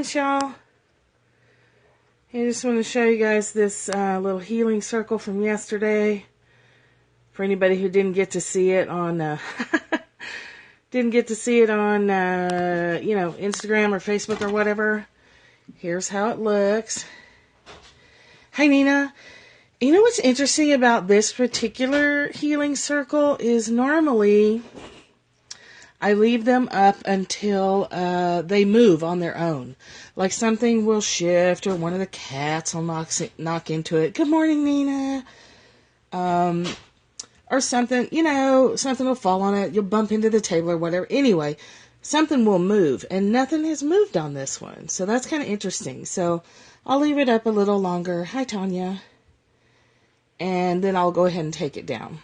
Michelle. I just want to show you guys this little healing circle from yesterday. For anybody who didn't get to see it on Instagram or Facebook or whatever. Here's how it looks. Hi, Nina. You know what's interesting about this particular healing circle is normally I leave them up until they move on their own. Like something will shift or one of the cats will knock into it. Good morning, Nina. Or something, something will fall on it. You'll bump into the table or whatever. Anyway, something will move, and nothing has moved on this one. So that's kind of interesting. So I'll leave it up a little longer. Hi, Tanya. And then I'll go ahead and take it down.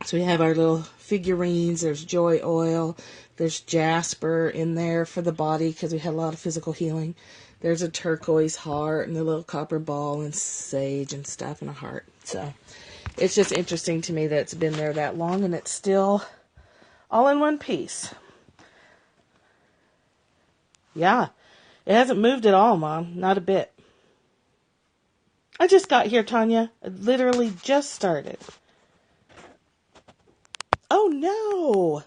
So we have our little figurines. There's joy oil. There's jasper in there for the body because we had a lot of physical healing. There's a turquoise heart and a little copper ball and sage and stuff and a heart. So it's just interesting to me that it's been there that long and it's still all in one piece. Yeah, it hasn't moved at all, Mom. Not a bit. I just got here, Tanya. I literally just started. Oh, no.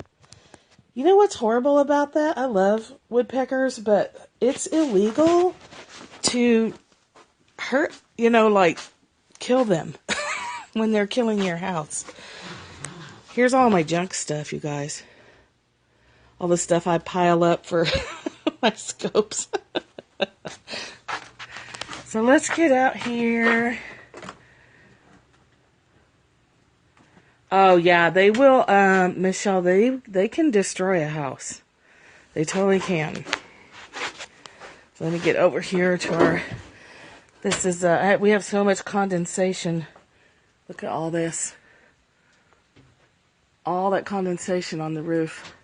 You know what's horrible about that? I love woodpeckers, but it's illegal to hurt, kill them when they're killing your house. Here's all my junk stuff, you guys. All the stuff I pile up for my scopes. So let's get out here. Oh, yeah, they will, Michelle, they can destroy a house. They totally can. So let me get over here to our, this is, we have so much condensation. Look at all this. All that condensation on the roof.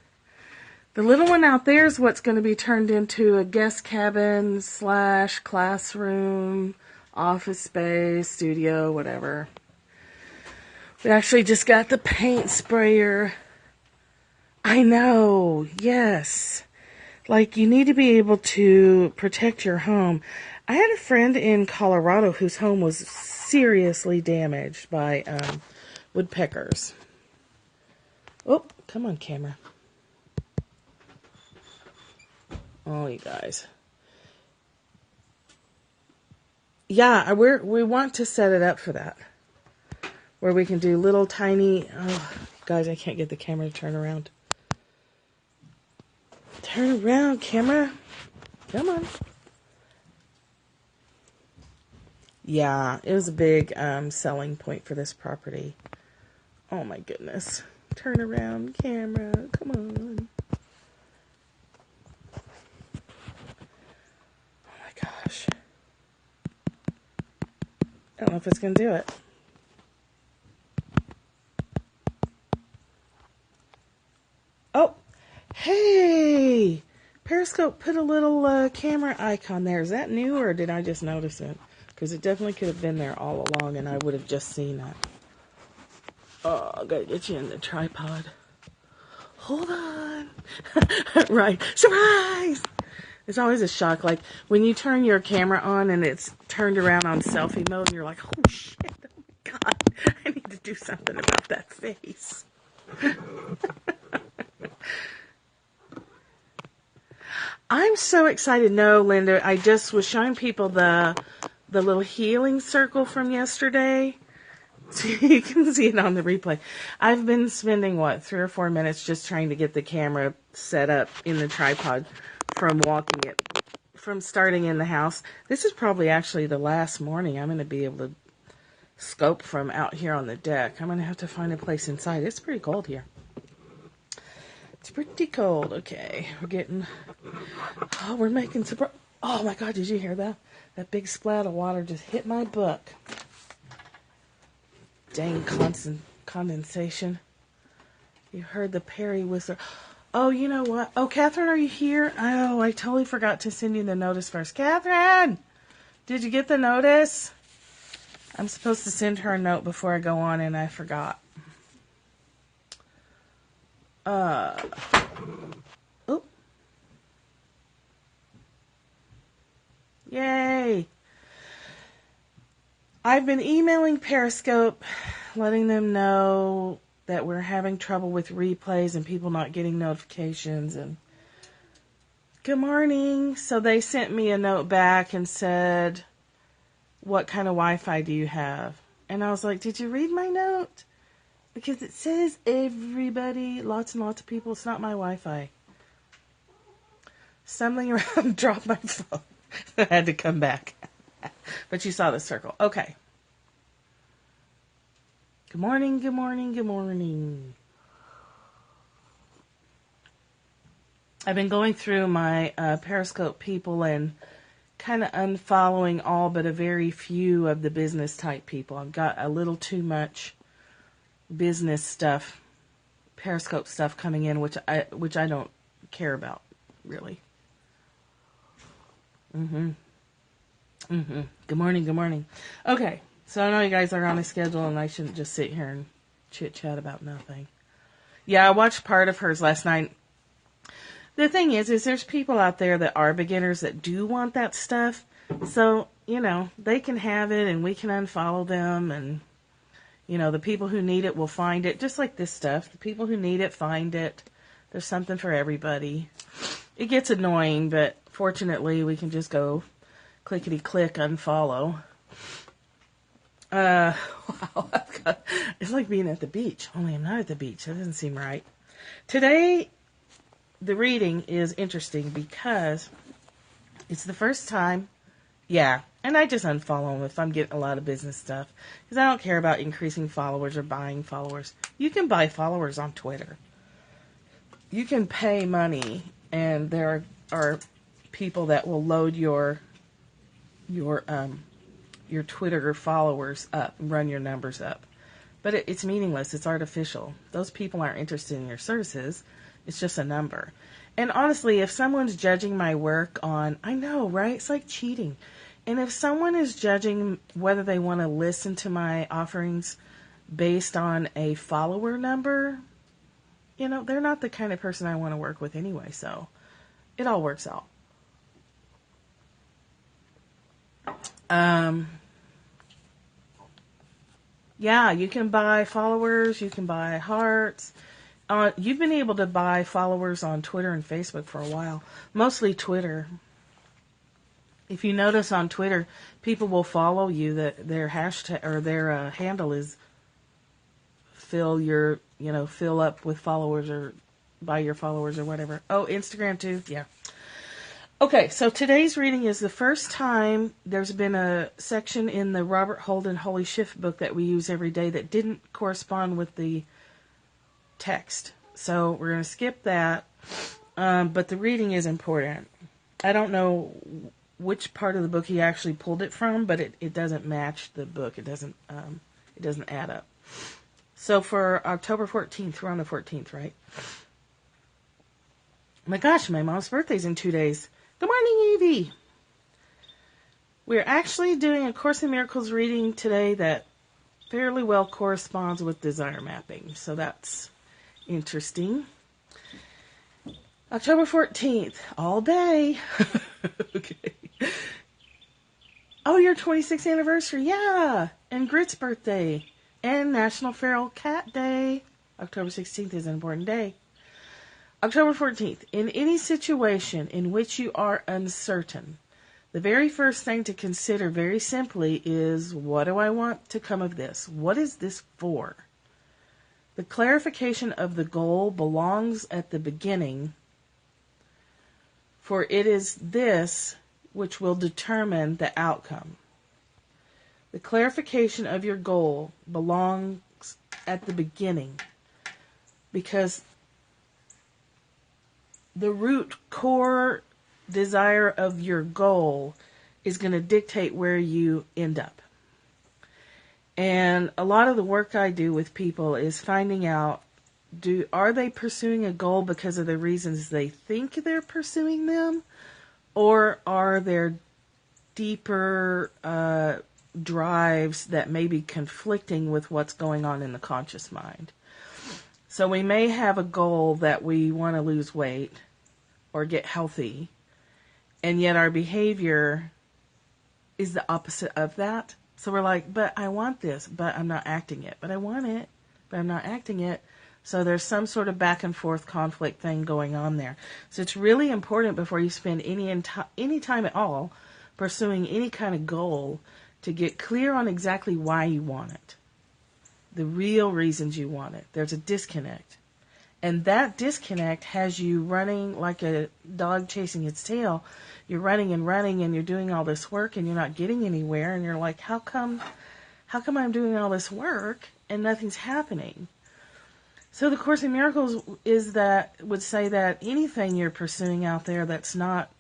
The little one out there is what's going to be turned into a guest cabin / classroom, office space, studio, whatever. We actually just got the paint sprayer. I know, yes. Like, you need to be able to protect your home. I had a friend in Colorado whose home was seriously damaged by woodpeckers. Oh, come on, camera. Oh, you guys. Yeah, we want to set it up for that. Where we can do little tiny... Oh, guys, I can't get the camera to turn around. Turn around, camera. Come on. Yeah, it was a big selling point for this property. Oh, my goodness. Turn around, camera. Come on. Oh, my gosh. I don't know if it's going to do it. Oh, hey! Periscope put a little camera icon there. Is that new or did I just notice it? Because it definitely could have been there all along and I would have just seen it. Oh, I gotta get you in the tripod. Hold on. Right. Surprise! It's always a shock. Like when you turn your camera on and it's turned around on selfie mode and you're like, oh shit, oh my God, I need to do something about that face. I'm so excited. No, Linda, I just was showing people the little healing circle from yesterday. So you can see it on the replay. I've been spending, 3 or 4 minutes just trying to get the camera set up in the tripod from starting in the house. This is probably actually the last morning I'm going to be able to scope from out here on the deck. I'm going to have to find a place inside. It's pretty cold here. It's pretty cold. Okay, we're making some... Oh my God, did you hear that? That big splat of water just hit my book. Dang condensation. You heard the Perry whistle. Oh, you know what? Oh, Catherine, are you here? Oh, I totally forgot to send you the notice first. Catherine! Did you get the notice? I'm supposed to send her a note before I go on and I forgot. Oh. Yay! I've been emailing Periscope, letting them know that we're having trouble with replays and people not getting notifications. And good morning. So they sent me a note back and said, what kind of Wi-Fi do you have? And I was like, did you read my note? Because it says everybody, lots and lots of people. It's not my Wi-Fi. Stumbling around, dropped my phone. I had to come back. But you saw the circle. Okay. Good morning, good morning, good morning. I've been going through my Periscope people and kind of unfollowing all but a very few of the business type people. I've got a little too much business stuff, Periscope stuff coming in, which I don't care about, really. Good morning, good morning. Okay, so I know you guys are on a schedule and I shouldn't just sit here and chit-chat about nothing. Yeah, I watched part of hers last night. The thing is there's people out there that are beginners that do want that stuff. So, they can have it and we can unfollow them. And, the people who need it will find it. Just like this stuff. The people who need it find it. There's something for everybody. It gets annoying, but fortunately we can just go clickety-click unfollow. Wow. It's like being at the beach. Only I'm not at the beach. That doesn't seem right. Today, the reading is interesting because it's the first time, and I just unfollow them if I'm getting a lot of business stuff because I don't care about increasing followers or buying followers. You can buy followers on Twitter. You can pay money, and there are people that will load your Twitter followers up, run your numbers up. But it's meaningless. It's artificial. Those people aren't interested in your services. It's just a number. And honestly, if someone's judging my work on, I know, right? It's like cheating. And if someone is judging whether they want to listen to my offerings based on a follower number, they're not the kind of person I want to work with anyway. So it all works out. You can buy followers. You can buy hearts. You've been able to buy followers on Twitter and Facebook for a while. Mostly Twitter. If you notice on Twitter, people will follow you that their hashtag or their handle is fill up with followers or buy your followers or whatever. Oh, Instagram too. Yeah. Okay, so today's reading is the first time there's been a section in the Robert Holden Holy Shift book that we use every day that didn't correspond with the text. So we're going to skip that, but the reading is important. I don't know which part of the book he actually pulled it from, but it doesn't match the book. It doesn't add up. So for October 14th, we're on the 14th, right? My gosh, my mom's birthday's in 2 days. Good morning, Evie. We're actually doing a Course in Miracles reading today that fairly well corresponds with desire mapping. So that's interesting. October 14th, all day. Okay. Oh, your 26th anniversary. Yeah. And Grit's birthday. And National Feral Cat Day. October 16th is an important day. October 14th. In any situation in which you are uncertain, the very first thing to consider very simply is, what do I want to come of this? What is this for? The clarification of the goal belongs at the beginning, for it is this which will determine the outcome. The clarification of your goal belongs at the beginning, because the root core desire of your goal is going to dictate where you end up. And a lot of the work I do with people is finding out, are they pursuing a goal because of the reasons they think they're pursuing them? Or are there deeper drives that may be conflicting with what's going on in the conscious mind? So we may have a goal that we want to lose weight or get healthy, and yet our behavior is the opposite of that. So we're like, but I want this, but I'm not acting it. But I want it, but I'm not acting it. So there's some sort of back and forth conflict thing going on there. So it's really important before you spend any time at all pursuing any kind of goal to get clear on exactly why you want it. The real reasons you want it. There's a disconnect. And that disconnect has you running like a dog chasing its tail. You're running and running and you're doing all this work and you're not getting anywhere. And you're like, how come I'm doing all this work and nothing's happening? So the Course in Miracles would say that anything you're pursuing out there that's not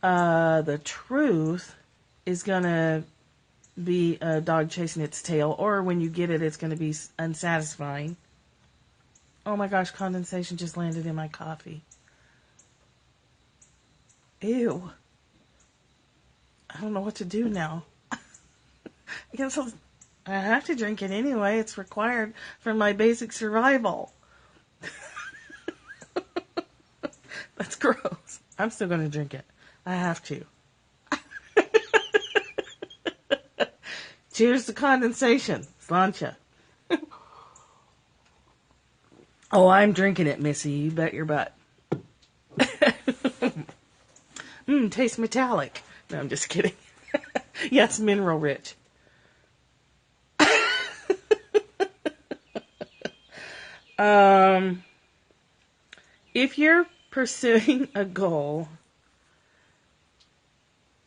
the truth is going to be a dog chasing its tail, or when you get it, it's going to be unsatisfying. Oh my gosh, condensation just landed in my coffee. Ew. I don't know what to do now. I guess I have to drink it anyway. It's required for my basic survival. That's gross. I'm still going to drink it. I have to. Cheers to condensation. Sláinte. Oh, I'm drinking it, Missy. You bet your butt. Tastes metallic. No, I'm just kidding. Yes, mineral rich. If you're pursuing a goal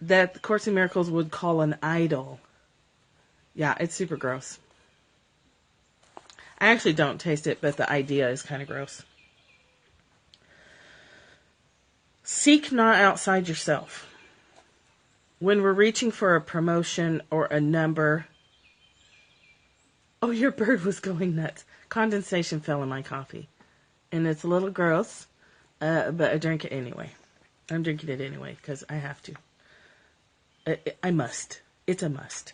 that the Course in Miracles would call an idol, yeah, it's super gross. I actually don't taste it, but the idea is kind of gross. Seek not outside yourself. When we're reaching for a promotion or a number... Oh, your bird was going nuts. Condensation fell in my coffee. And it's a little gross, but I drink it anyway. I'm drinking it anyway because I have to. I must. It's a must.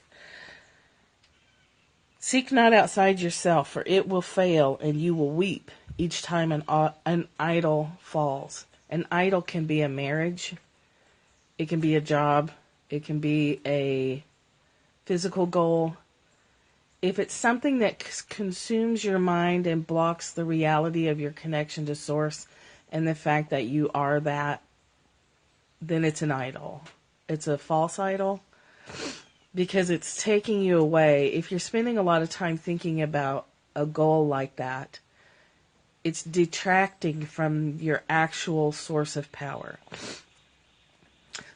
Seek not outside yourself, for it will fail, and you will weep each time an idol falls. An idol can be a marriage. It can be a job. It can be a physical goal. If it's something that consumes your mind and blocks the reality of your connection to Source and the fact that you are that, then it's an idol. It's a false idol because it's taking you away. If you're spending a lot of time thinking about a goal like that, it's detracting from your actual source of power.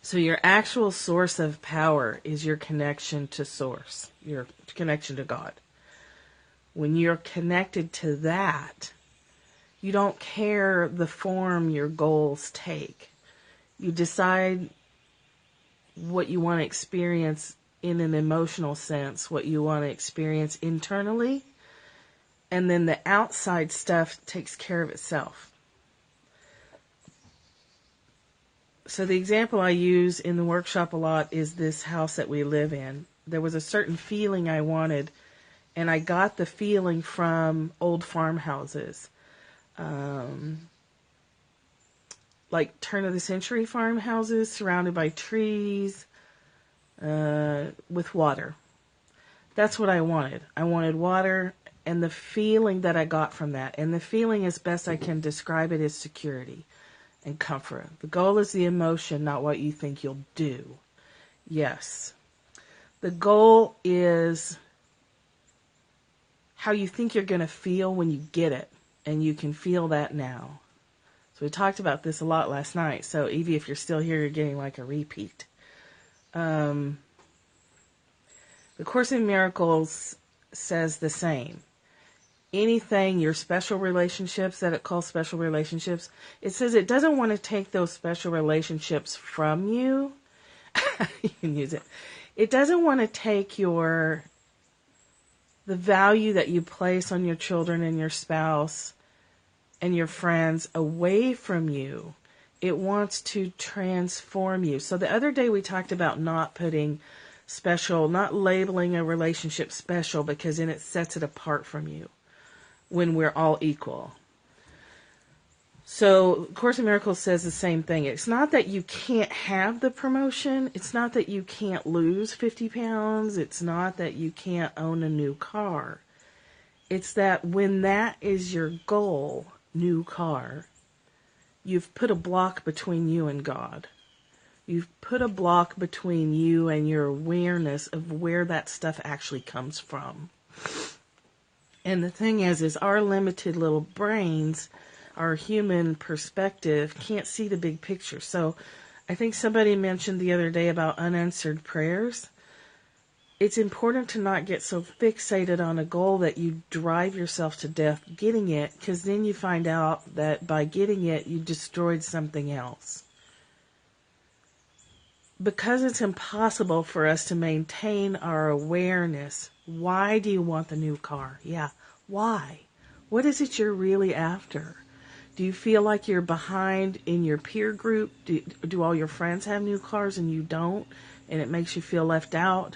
So your actual source of power is your connection to Source, your connection to God. When you're connected to that, you don't care the form your goals take. You decide what you want to experience in an emotional sense, what you want to experience internally, and then the outside stuff takes care of itself. So the example I use in the workshop a lot is this house that we live in. There was a certain feeling I wanted, and I got the feeling from old farmhouses. Like turn-of-the-century farmhouses surrounded by trees with water. That's what I wanted. I wanted water, and the feeling that I got from that, and the feeling as best I can describe it is security and comfort. The goal is the emotion, not what you think you'll do. Yes. The goal is how you think you're going to feel when you get it, and you can feel that now. So we talked about this a lot last night. So Evie, if you're still here, you're getting like a repeat. The Course in Miracles says the same. Anything, your special relationships that it calls special relationships, it says it doesn't want to take those special relationships from you. You can use it. It doesn't want to take the value that you place on your children and your spouse and your friends away from you. It wants to transform you. So the other day we talked about not putting special, not labeling a relationship special, because then it sets it apart from you when we're all equal. So Course in Miracles says the same thing. It's not that you can't have the promotion. It's not that you can't lose 50 pounds. It's not that you can't own a new car. It's that when that is your goal, new car, you've put a block between you and God. You've put a block between you and your awareness of where that stuff actually comes from. And the thing is our limited little brains, our human perspective, can't see the big picture. So I think somebody mentioned the other day about unanswered prayers. It's important to not get so fixated on a goal that you drive yourself to death getting it, because then you find out that by getting it, you destroyed something else. Because it's impossible for us to maintain our awareness, why do you want the new car? Yeah, why? What is it you're really after? Do you feel like you're behind in your peer group? Do all your friends have new cars and you don't, and it makes you feel left out?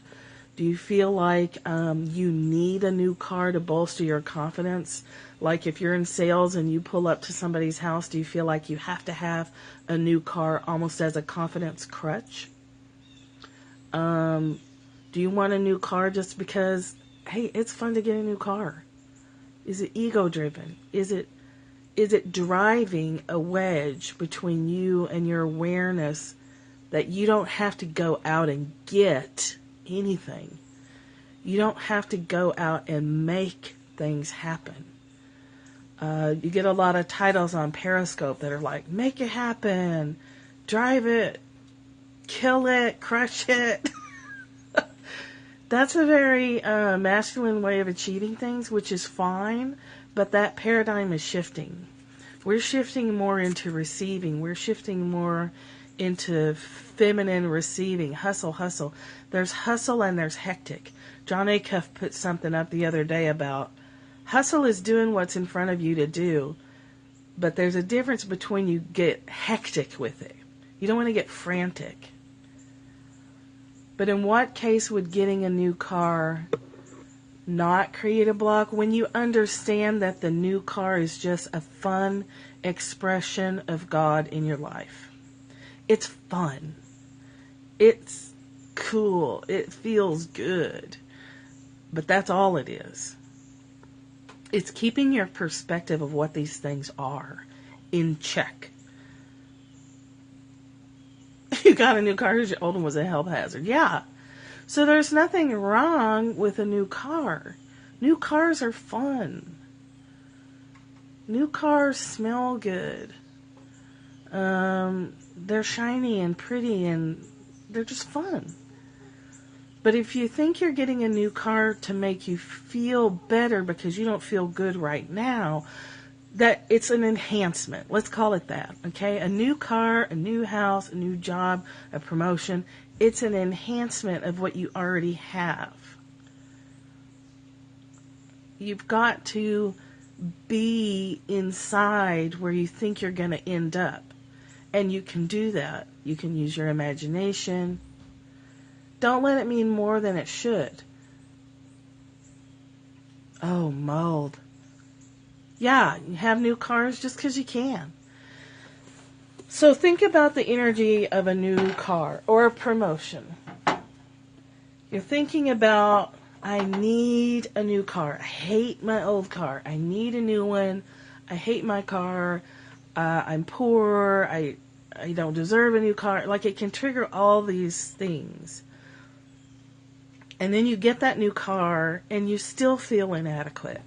Do you feel like you need a new car to bolster your confidence? Like if you're in sales and you pull up to somebody's house, do you feel like you have to have a new car almost as a confidence crutch? Do you want a new car just because, hey, it's fun to get a new car? Is it ego-driven? Is it driving a wedge between you and your awareness that you don't have to go out and get anything? You don't have to go out and make things happen. You get a lot of titles on Periscope that are like, make it happen, drive it, kill it, crush it. That's a very masculine way of achieving things, which is fine, but that paradigm is shifting. We're shifting more into receiving. We're shifting more into feminine receiving. Hustle, hustle. There's hustle and there's hectic. John Acuff put something up the other day about hustle is doing what's in front of you to do, but there's a difference between you get hectic with it. You don't want to get frantic. But in what case would getting a new car not create a block when you understand that the new car is just a fun expression of God in your life? It's fun. It's cool. It feels good. But that's all it is. It's keeping your perspective of what these things are in check. You got a new car because your old one was a health hazard. Yeah. So there's nothing wrong with a new car. New cars are fun. New cars smell good. They're shiny and pretty and they're just fun. But if you think you're getting a new car to make you feel better because you don't feel good right now, that it's an enhancement. Let's call it that, okay? A new car, a new house, a new job, a promotion. It's an enhancement of what you already have. You've got to be inside where you think you're going to end up. And you can do that. You can use your imagination. Don't let it mean more than it should. Oh, mold. Yeah, you have new cars just because you can. So think about the energy of a new car or a promotion. You're thinking about, I need a new car. I hate my old car. I need a new one. I hate my car. I'm poor. I don't deserve a new car. Like, it can trigger all these things. And then you get that new car and you still feel inadequate.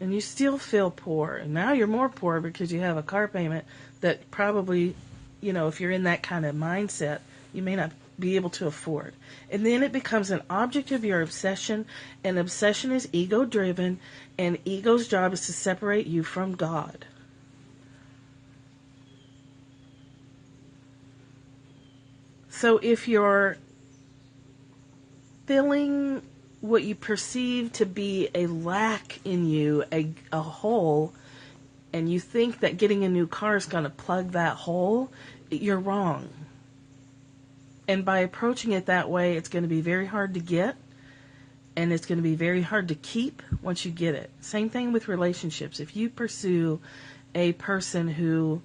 And you still feel poor. And now you're more poor because you have a car payment that probably, if you're in that kind of mindset, you may not be able to afford. And then it becomes an object of your obsession. And obsession is ego-driven. And ego's job is to separate you from God. So if you're filling what you perceive to be a lack in you, a hole, and you think that getting a new car is going to plug that hole, you're wrong. And by approaching it that way, it's going to be very hard to get, and it's going to be very hard to keep once you get it. Same thing with relationships. If you pursue a person who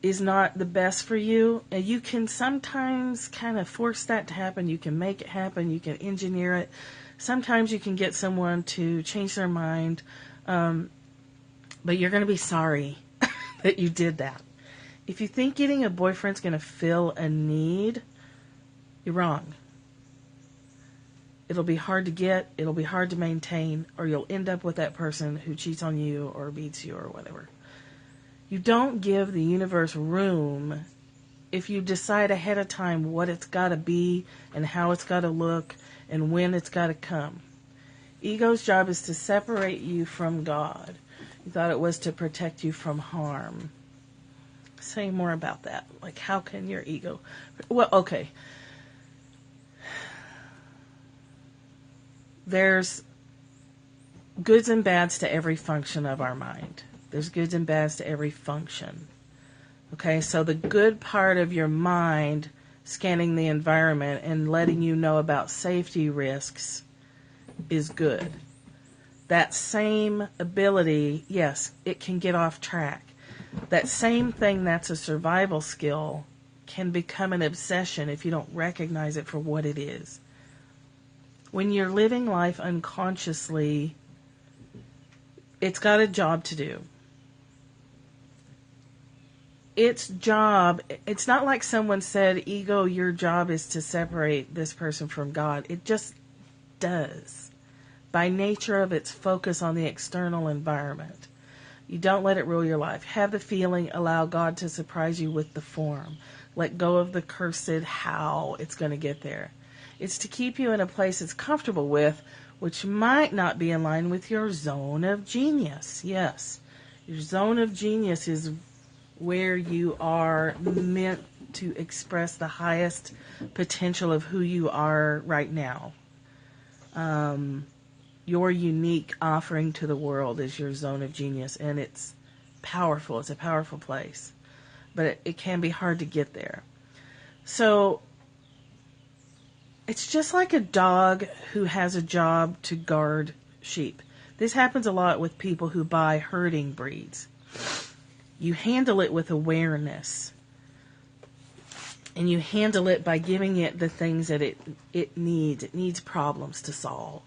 is not the best for you, and you can sometimes kind of force that to happen. You can make it happen. You can engineer it. Sometimes you can get someone to change their mind, but you're going to be sorry that you did that. If you think getting a boyfriend's going to fill a need, you're wrong. It'll be hard to get, it'll be hard to maintain, or you'll end up with that person who cheats on you or beats you or whatever. You don't give the universe room if you decide ahead of time what it's got to be and how it's got to look and when it's got to come. Ego's job is to separate you from God. You thought it was to protect you from harm. Say more about that. Like, how can your ego... Well, okay. There's goods and bads to every function of our mind. There's goods and bads to every function. Okay, so the good part of your mind, scanning the environment and letting you know about safety risks, is good. That same ability, yes, it can get off track. That same thing that's a survival skill can become an obsession if you don't recognize it for what it is. When you're living life unconsciously, it's got a job to do. Its job, it's not like someone said, ego, your job is to separate this person from God. It just does. By nature of its focus on the external environment. You don't let it rule your life. Have the feeling, allow God to surprise you with the form. Let go of the cursed how it's going to get there. It's to keep you in a place it's comfortable with, which might not be in line with your zone of genius. Yes, your zone of genius is where you are meant to express the highest potential of who you are right now. Your unique offering to the world is your zone of genius, and it's powerful. It's a powerful place, but it can be hard to get there. So it's just like a dog who has a job to guard sheep. This happens a lot with people who buy herding breeds. You handle it with awareness, and you handle it by giving it the things that it needs. It needs problems to solve.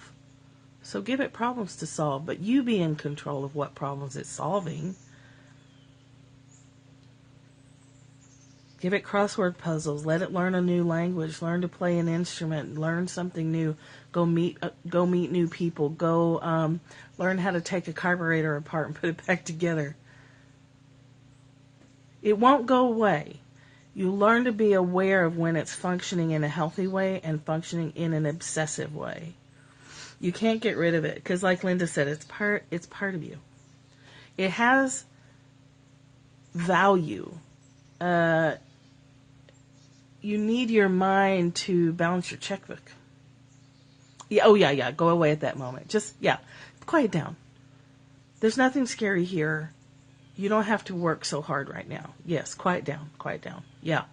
So give it problems to solve, but you be in control of what problems it's solving. Give it crossword puzzles. Let it learn a new language. Learn to play an instrument. Learn something new. Go meet new people. Go learn how to take a carburetor apart and put it back together. It won't go away. You learn to be aware of when it's functioning in a healthy way and functioning in an obsessive way. You can't get rid of it because, like Linda said, it's part of you. It has value. You need your mind to balance your checkbook. Yeah, oh yeah. Go away at that moment. Just quiet down. There's nothing scary here. You don't have to work so hard right now. Yes, quiet down. Yeah.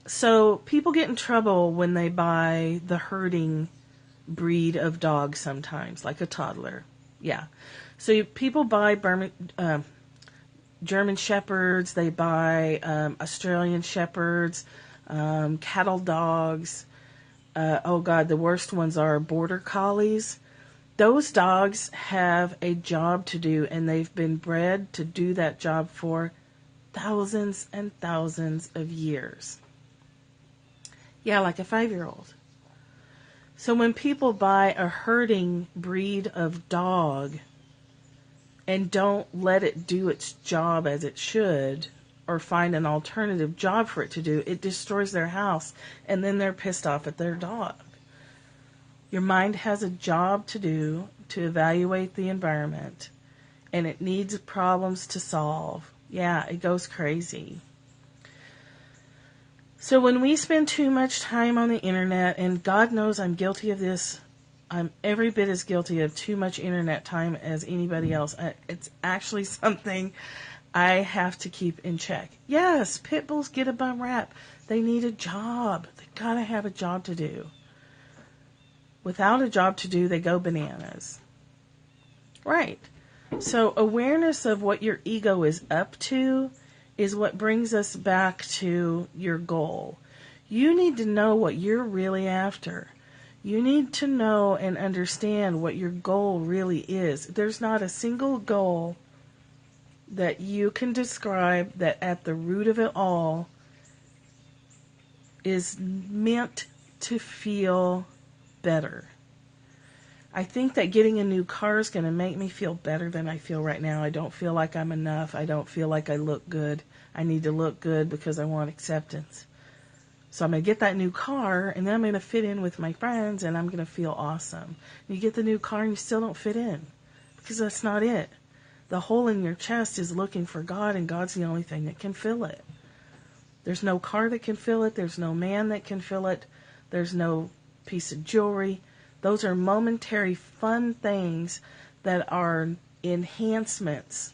So people get in trouble when they buy the herding breed of dog sometimes, like a toddler. Yeah. So people buy German Shepherds, they buy Australian Shepherds, cattle dogs. The worst ones are Border Collies. Those dogs have a job to do, and they've been bred to do that job for thousands and thousands of years. Yeah, like a 5-year-old. So when people buy a herding breed of dog and don't let it do its job as it should, or find an alternative job for it to do, it destroys their house, and then they're pissed off at their dog. Your mind has a job to do to evaluate the environment, and it needs problems to solve. Yeah, it goes crazy. So when we spend too much time on the internet, and God knows I'm guilty of this, I'm every bit as guilty of too much internet time as anybody else. It's actually something I have to keep in check. Yes, pit bulls get a bum rap. They need a job. They gotta have a job to do. Without a job to do, they go bananas. Right. So awareness of what your ego is up to is what brings us back to your goal. You need to know what you're really after. You need to know and understand what your goal really is. There's not a single goal that you can describe that at the root of it all is meant to feel better. I think that getting a new car is going to make me feel better than I feel right now. I don't feel like I'm enough. I don't feel like I look good. I need to look good because I want acceptance. So I'm going to get that new car, and then I'm going to fit in with my friends, and I'm going to feel awesome. You get the new car, and you still don't fit in because that's not it. The hole in your chest is looking for God, and God's the only thing that can fill it. There's no car that can fill it. There's no man that can fill it. There's no piece of jewelry. Those are momentary fun things that are enhancements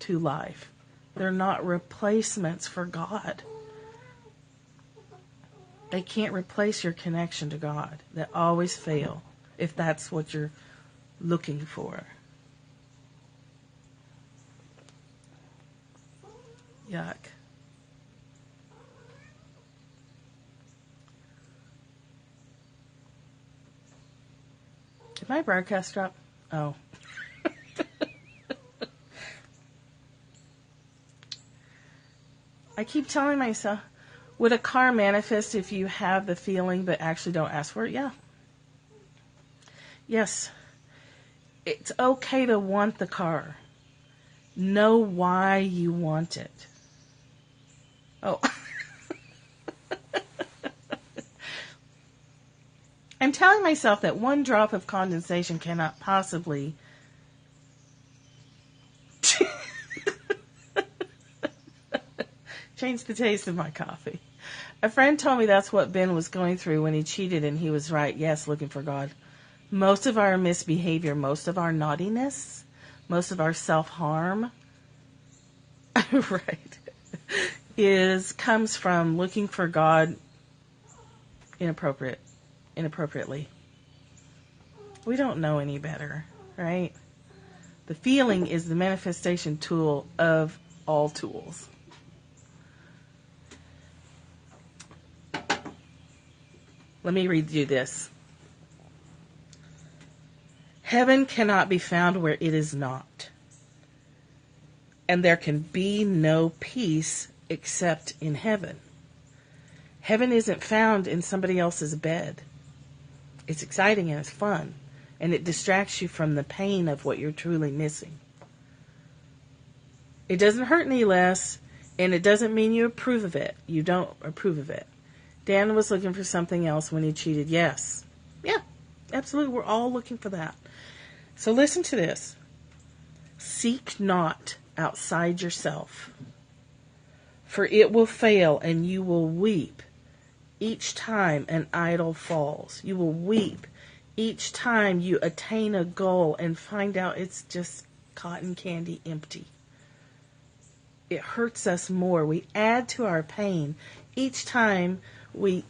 to life. They're not replacements for God. They can't replace your connection to God. They always fail if that's what you're looking for. Yuck. Did my broadcast drop? Oh. I keep telling myself, would a car manifest if you have the feeling but actually don't ask for it? Yeah. Yes. It's okay to want the car. Know why you want it. Oh. I'm telling myself that one drop of condensation cannot possibly change the taste of my coffee. A friend told me that's what Ben was going through when he cheated, and he was right. Yes, looking for God. Most of our misbehavior, most of our naughtiness, most of our self-harm, right, comes from looking for God inappropriately. We don't know any better, right? The feeling is the manifestation tool of all tools. Let me read you this. Heaven cannot be found where it is not. And there can be no peace except in heaven. Heaven isn't found in somebody else's bed. It's exciting and it's fun. And it distracts you from the pain of what you're truly missing. It doesn't hurt any less, and it doesn't mean you approve of it. You don't approve of it. Dan was looking for something else when he cheated. Yes. Yeah, absolutely. We're all looking for that. So listen to this. Seek not outside yourself, for it will fail and you will weep each time an idol falls. You will weep each time you attain a goal and find out it's just cotton candy empty. It hurts us more. We add to our pain each time we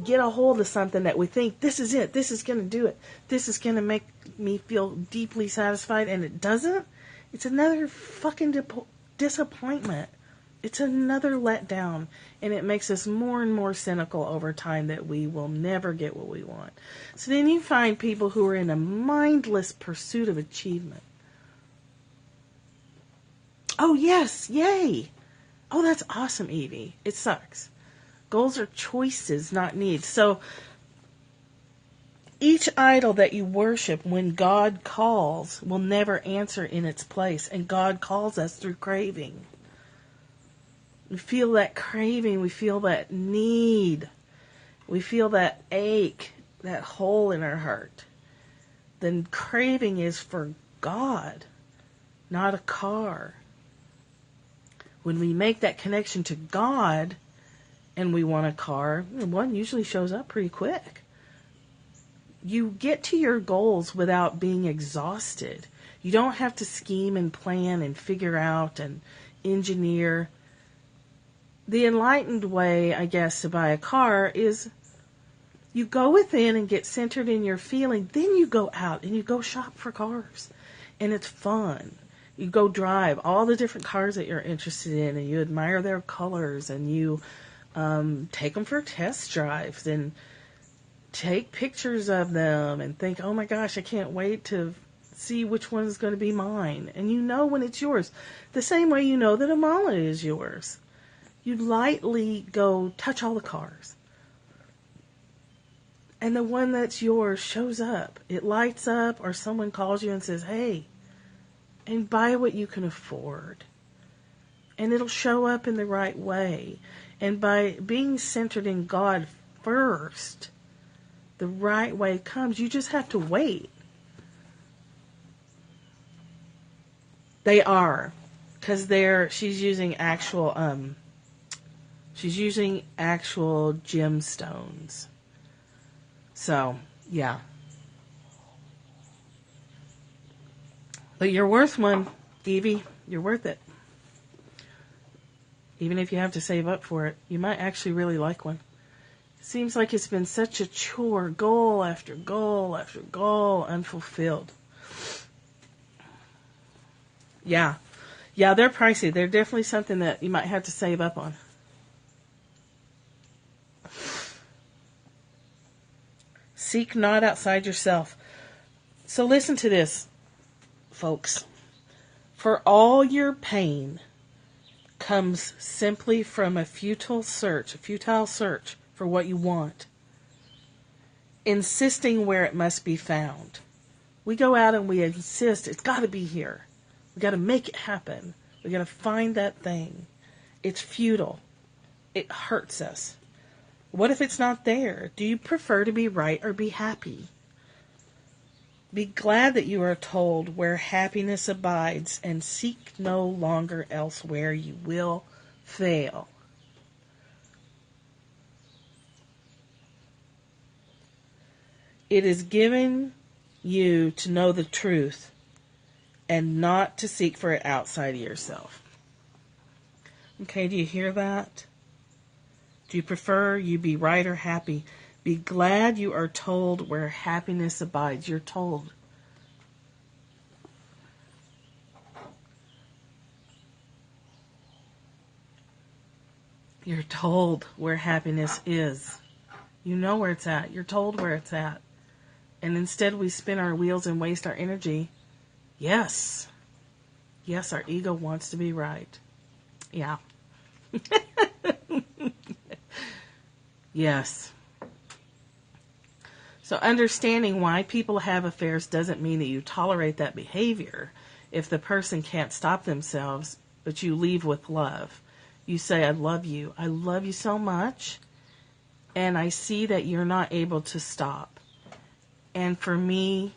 get a hold of something that we think, this is it, this is going to do it, this is going to make me feel deeply satisfied, and it doesn't. It's another fucking disappointment. It's another letdown, and it makes us more and more cynical over time that we will never get what we want. So then you find people who are in a mindless pursuit of achievement. Oh yes, yay! Oh, that's awesome, Evie. It sucks. Goals are choices, not needs. So each idol that you worship when God calls will never answer in its place. And God calls us through craving. We feel that craving. We feel that need. We feel that ache, that hole in our heart. Then craving is for God, not a car. When we make that connection to God, and we want a car, one usually shows up pretty quick. You get to your goals without being exhausted. You don't have to scheme and plan and figure out and engineer. The enlightened way, I guess, to buy a car is you go within and get centered in your feeling. Then you go out and you go shop for cars. And it's fun. You go drive all the different cars that you're interested in, and you admire their colors, and you take them for test drives and take pictures of them and think, oh my gosh, I can't wait to see which one is going to be mine. And you know when it's yours. The same way you know that a mullet is yours. You lightly go touch all the cars. And the one that's yours shows up. It lights up, or someone calls you and says, hey, and buy what you can afford. And it'll show up in the right way. And by being centered in God first, the right way comes. You just have to wait. They are. Because she's using actual gemstones. So, yeah. But you're worth one, Evie. You're worth it. Even if you have to save up for it, you might actually really like one. It seems like it's been such a chore, goal after goal after goal, unfulfilled. Yeah. Yeah, they're pricey. They're definitely something that you might have to save up on. Seek not outside yourself. So listen to this, folks. For all your pain comes simply from a futile search for what you want, insisting where it must be found. We go out and we insist, it's got to be here. We got to make it happen. We got to find that thing. It's futile. It hurts us. What if it's not there? Do you prefer to be right or be happy? Be glad that you are told where happiness abides, and seek no longer elsewhere. You will fail. It is given you to know the truth and not to seek for it outside of yourself. Okay, do you hear that? Do you prefer you be right or happy? Be glad you are told where happiness abides. You're told. You're told where happiness is. You know where it's at. You're told where it's at. And instead we spin our wheels and waste our energy. Yes. Yes, our ego wants to be right. Yeah. Yes. So understanding why people have affairs doesn't mean that you tolerate that behavior. If the person can't stop themselves, but you leave with love. You say, I love you. I love you so much. And I see that you're not able to stop. And for me,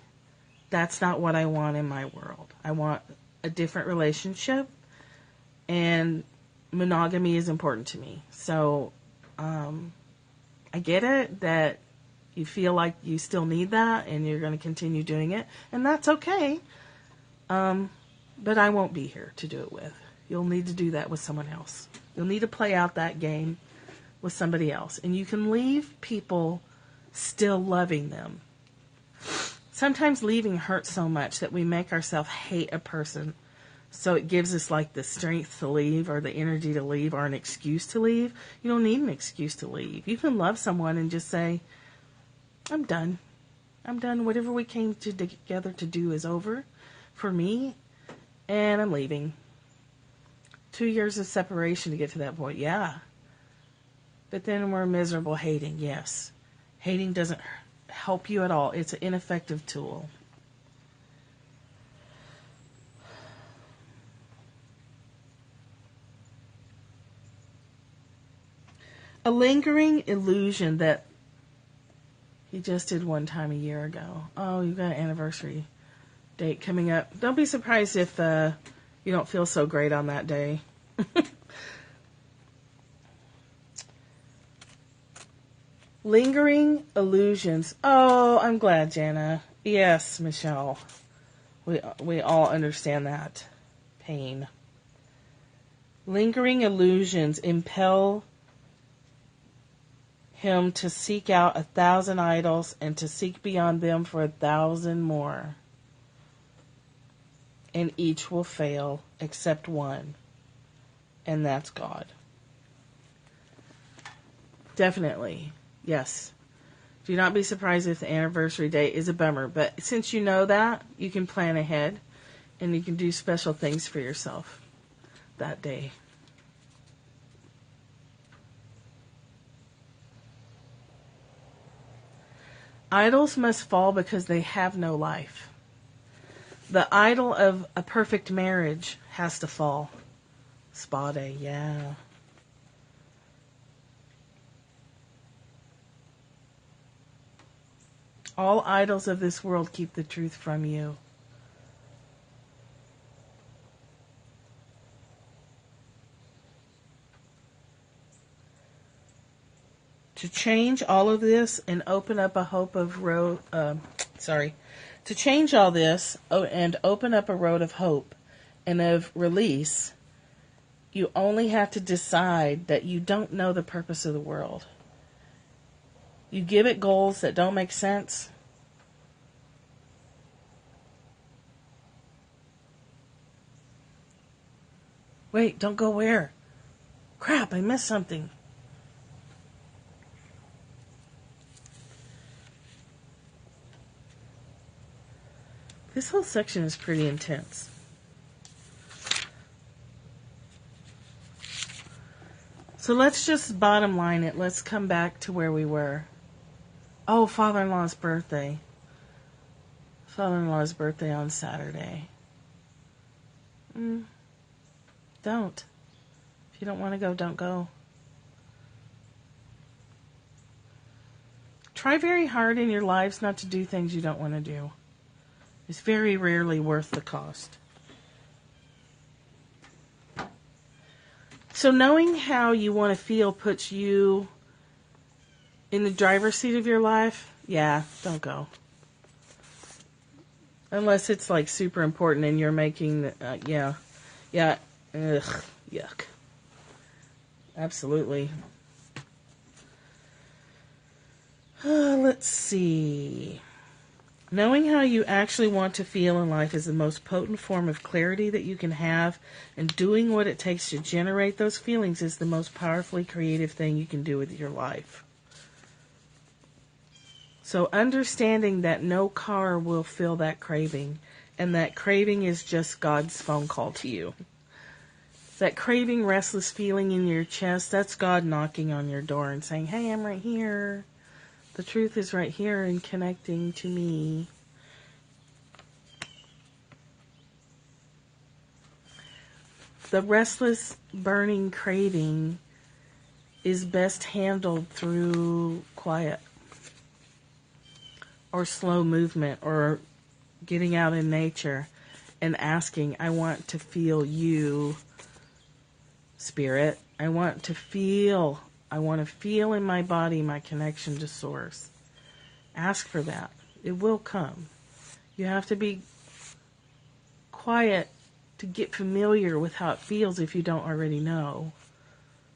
that's not what I want in my world. I want a different relationship. And monogamy is important to me. So, I get it that you feel like you still need that and you're going to continue doing it. And that's okay. But I won't be here to do it with. You'll need to do that with someone else. You'll need to play out that game with somebody else. And you can leave people still loving them. Sometimes leaving hurts so much that we make ourselves hate a person. So it gives us like the strength to leave, or the energy to leave, or an excuse to leave. You don't need an excuse to leave. You can love someone and just say, I'm done. I'm done. Whatever we came together to do is over for me, and I'm leaving. 2 years of separation to get to that point, yeah. But then we're miserable hating, yes. Hating doesn't help you at all. It's an ineffective tool. A lingering illusion that he just did one time a year ago. Oh, you've got an anniversary date coming up. Don't be surprised if you don't feel so great on that day. Lingering illusions. Oh, I'm glad, Jana. Yes, Michelle. We all understand that pain. Lingering illusions impel him to seek out 1,000 idols and to seek beyond them for 1,000 more. and each will fail except one, and that's God. Definitely, yes. Do not be surprised if the anniversary date is a bummer, but since you know that, you can plan ahead, and you can do special things for yourself that day. Idols must fall because they have no life. The idol of a perfect marriage has to fall. Spa day, yeah. All idols of this world keep the truth from you. To change all of this and open up a hope of to change all this and open up a road of hope and of release, you only have to decide that you don't know the purpose of the world. You give it goals that don't make sense. Wait, don't go where? Crap, I missed something. This whole section is pretty intense. So let's just bottom line it. Let's come back to where we were. Oh, father-in-law's birthday. Father-in-law's birthday on Saturday. Don't. If you don't want to go, don't go. Try very hard in your lives not to do things you don't want to do. It's very rarely worth the cost. So knowing how you want to feel puts you in the driver's seat of your life. Yeah, don't go. Unless it's like super important and you're making, ugh, yuck. Absolutely. Let's see. Knowing how you actually want to feel in life is the most potent form of clarity that you can have, and doing what it takes to generate those feelings is the most powerfully creative thing you can do with your life. So understanding that no car will fill that craving, and that craving is just God's phone call to you. That craving, restless feeling in your chest, that's God knocking on your door and saying, hey, I'm right here. The truth is right here and connecting to me. The restless, burning craving is best handled through quiet or slow movement or getting out in nature and asking, I want to feel you, Spirit. I want to feel in my body my connection to Source. Ask for that. It will come. You have to be quiet to get familiar with how it feels if you don't already know,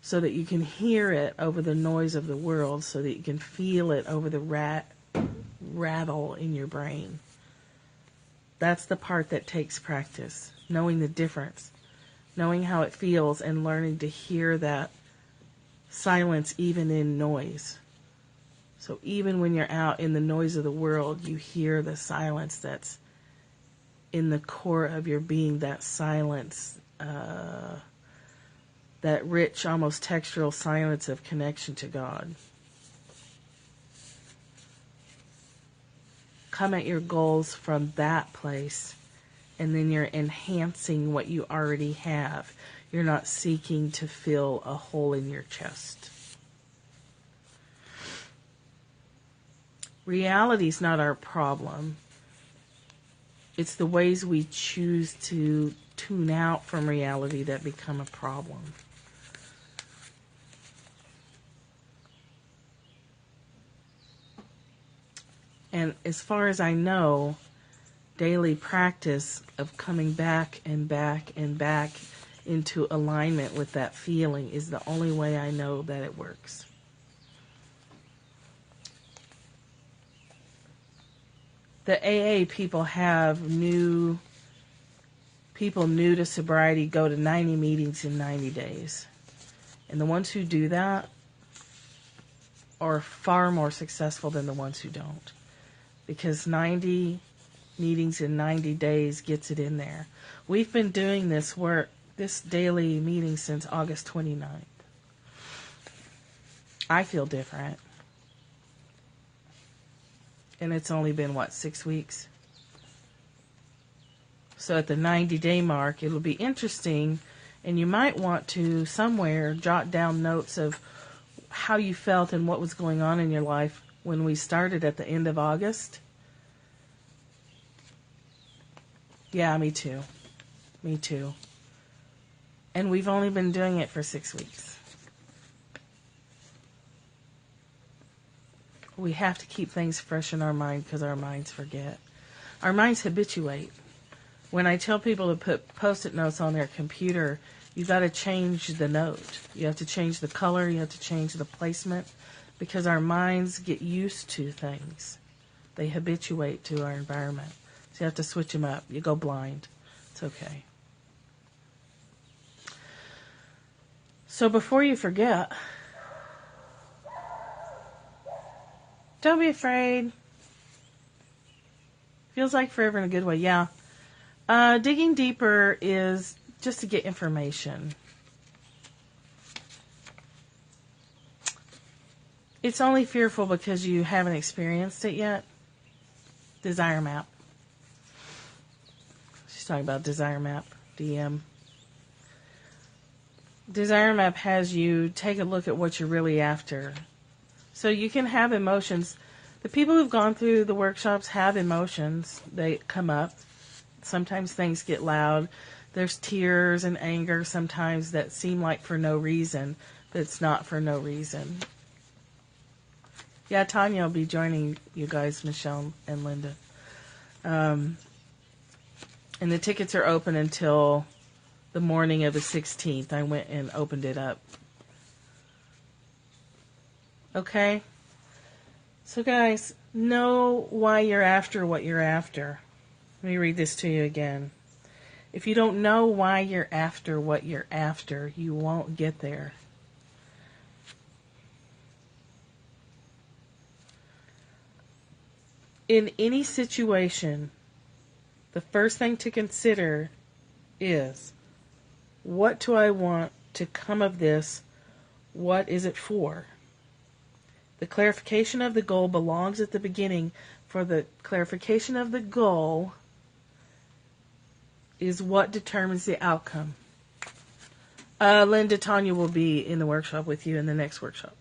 so that you can hear it over the noise of the world, so that you can feel it over the rattle in your brain. That's the part that takes practice, knowing the difference, knowing how it feels, and learning to hear that silence even in noise. So even when you're out in the noise of the world, you hear the silence that's in the core of your being, that silence, that rich, almost textural silence of connection to God. Come at your goals from that place, and then you're enhancing what you already have. You're not seeking to fill a hole in your chest. Reality's not our problem. It's the ways we choose to tune out from reality that become a problem. And as far as I know, daily practice of coming back and back and back into alignment with that feeling is the only way I know that it works. The AA people have new people new to sobriety go to 90 meetings in 90 days. And the ones who do that are far more successful than the ones who don't. Because 90 meetings in 90 days gets it in there. We've been doing this work, this daily meeting, since August 29th. I feel different. And it's only been, 6 weeks? So at the 90-day mark, it'll be interesting, and you might want to somewhere jot down notes of how you felt and what was going on in your life when we started at the end of August. Yeah, me too. Me too. And we've only been doing it for 6 weeks. We have to keep things fresh in our mind because our minds forget. Our minds habituate. When I tell people to put Post-it notes on their computer, you've got to change the note. You have to change the color. You have to change the placement because our minds get used to things. They habituate to our environment. So you have to switch them up. You go blind. It's okay. So before you forget, don't be afraid. Feels like forever in a good way. Yeah. Digging deeper is just to get information. It's only fearful because you haven't experienced it yet. Desire map. She's talking about desire map. DM. Desire map has you take a look at what you're really after. So you can have emotions. The people who've gone through the workshops have emotions. They come up. Sometimes things get loud. There's tears and anger sometimes that seem like for no reason, but it's not for no reason. Yeah, Tanya will be joining you guys, Michelle and Linda. And the tickets are open until the morning of the 16th. I went and opened it up. Okay? So guys, know why you're after what you're after. Let me read this to you again. If you don't know why you're after what you're after, you won't get there. In any situation, the first thing to consider is, what do I want to come of this? What is it for? The clarification of the goal belongs at the beginning. For the clarification of the goal is what determines the outcome. Linda, Tanya will be in the workshop with you in the next workshop.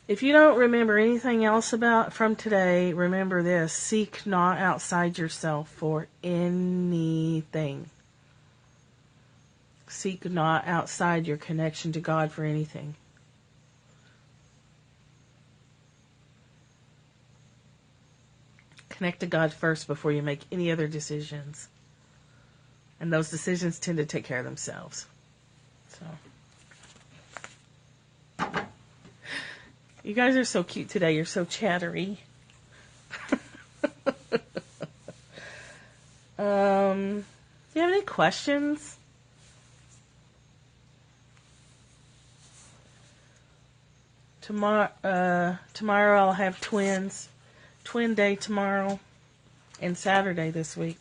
If you don't remember anything else from today, remember this: seek not outside yourself for anything. Seek not outside your connection to God for anything. Connect to God first before you make any other decisions. And those decisions tend to take care of themselves. So, you guys are so cute today. You're so chattery. Do you have any questions? Tomorrow I'll have twins. Twin day tomorrow and Saturday this week.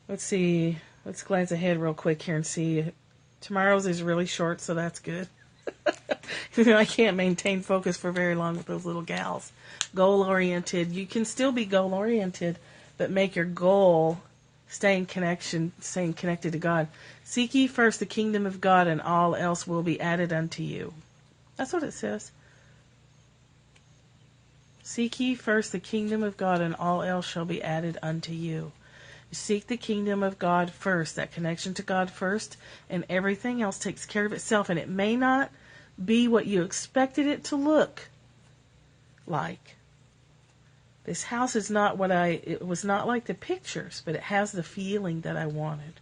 Let's see. Let's glance ahead real quick here and see. Tomorrow's is really short, so that's good. I can't maintain focus for very long with those little gals. Goal-oriented. You can still be goal-oriented, but make your goal staying connected to God. Seek ye first the kingdom of God, and all else will be added unto you. That's what it says. Seek ye first the kingdom of God, and all else shall be added unto you. You seek the kingdom of God first, that connection to God first, and everything else takes care of itself. And it may not be what you expected it to look like. This house is not it was not like the pictures, but it has the feeling that I wanted.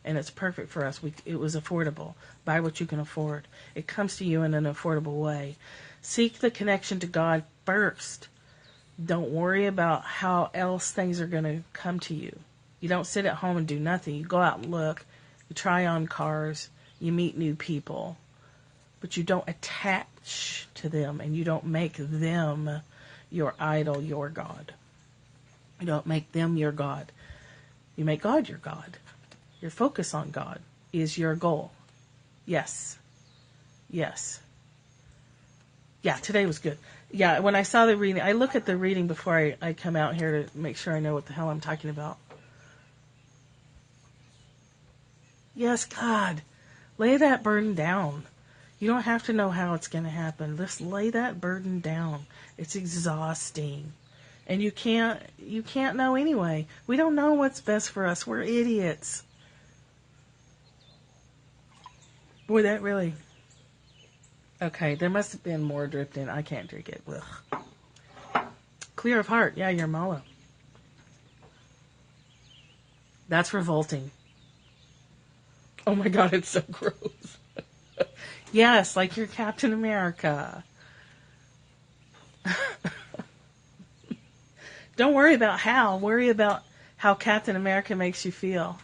And it's perfect for us. It was affordable. Buy what you can afford. It comes to you in an affordable way. Seek the connection to God first. Don't worry about how else things are going to come to you. You don't sit at home and do nothing. You go out and look. You try on cars. You meet new people. But you don't attach to them, and you don't make them your idol, your God. You don't make them your God. You make God your God. Your focus on God is your goal. Yes. Yes. Yeah, today was good. Yeah, when I saw the reading, I look at the reading before I come out here to make sure I know what the hell I'm talking about. Yes, God, lay that burden down. You don't have to know how it's going to happen. Just lay that burden down. It's exhausting. And you can't know anyway. We don't know what's best for us. We're idiots. Boy, that really... Okay, there must have been more dripped in. I can't drink it. Ugh. Clear of heart. Yeah, you're Mala. That's revolting. Oh my God, it's so gross. Yes, like you're Captain America. Don't worry about how. Worry about how Captain America makes you feel.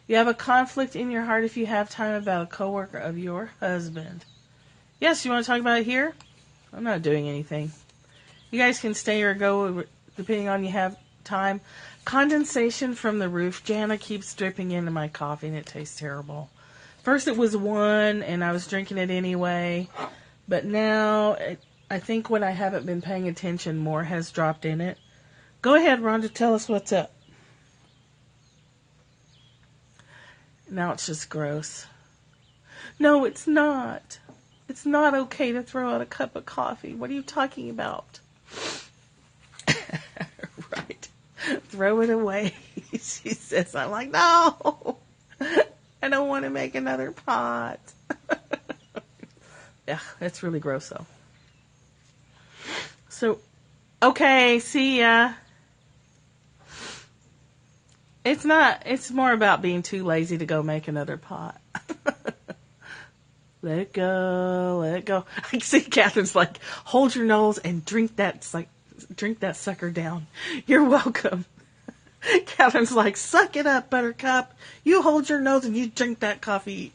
You have a conflict in your heart if you have time about a coworker of your husband. Yes, you want to talk about it here? I'm not doing anything. You guys can stay or go depending on you have time. Condensation from the roof. Jana keeps dripping into my coffee and it tastes terrible. First it was one and I was drinking it anyway. But now I think when I haven't been paying attention, more has dropped in it. Go ahead, Rhonda, tell us what's up. Now it's just gross. No, it's not. It's not okay to throw out a cup of coffee. What are you talking about? Right. Throw it away. She says, I'm like, no. I don't want to make another pot. Yeah, that's really gross though. So, okay, see ya. It's more about being too lazy to go make another pot. Let it go, let it go. I see Catherine's like, hold your nose and drink that sucker down. You're welcome. Catherine's like, suck it up, Buttercup. You hold your nose and you drink that coffee.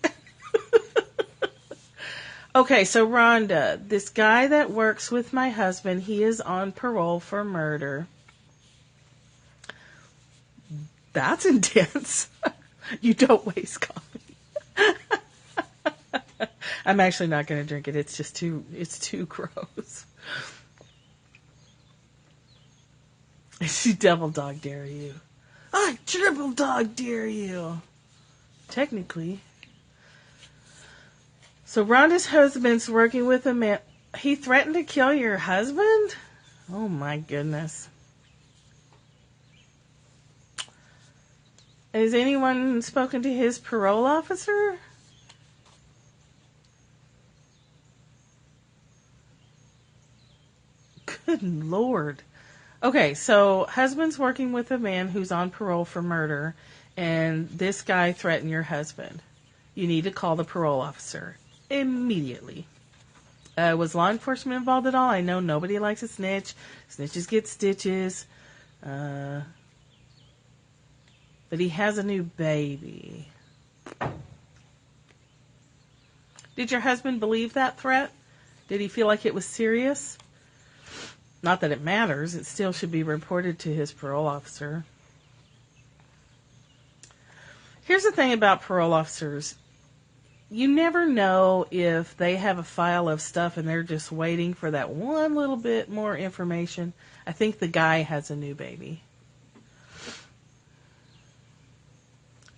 Okay, so Rhonda, this guy that works with my husband, he is on parole for murder. That's intense. You don't waste coffee. I'm actually not going to drink it. It's too gross. She double dog dare you. I triple dog dare you. Technically. So Rhonda's husband's working with a man. He threatened to kill your husband? Oh my goodness. Has anyone spoken to his parole officer? Good Lord. Okay, so husband's working with a man who's on parole for murder, and this guy threatened your husband. You need to call the parole officer immediately. Was law enforcement involved at all? I know nobody likes a snitch. Snitches get stitches. But he has a new baby. Did your husband believe that threat? Did he feel like it was serious? Not that it matters. It still should be reported to his parole officer. Here's the thing about parole officers. You never know if they have a file of stuff and they're just waiting for that one little bit more information. I think the guy has a new baby.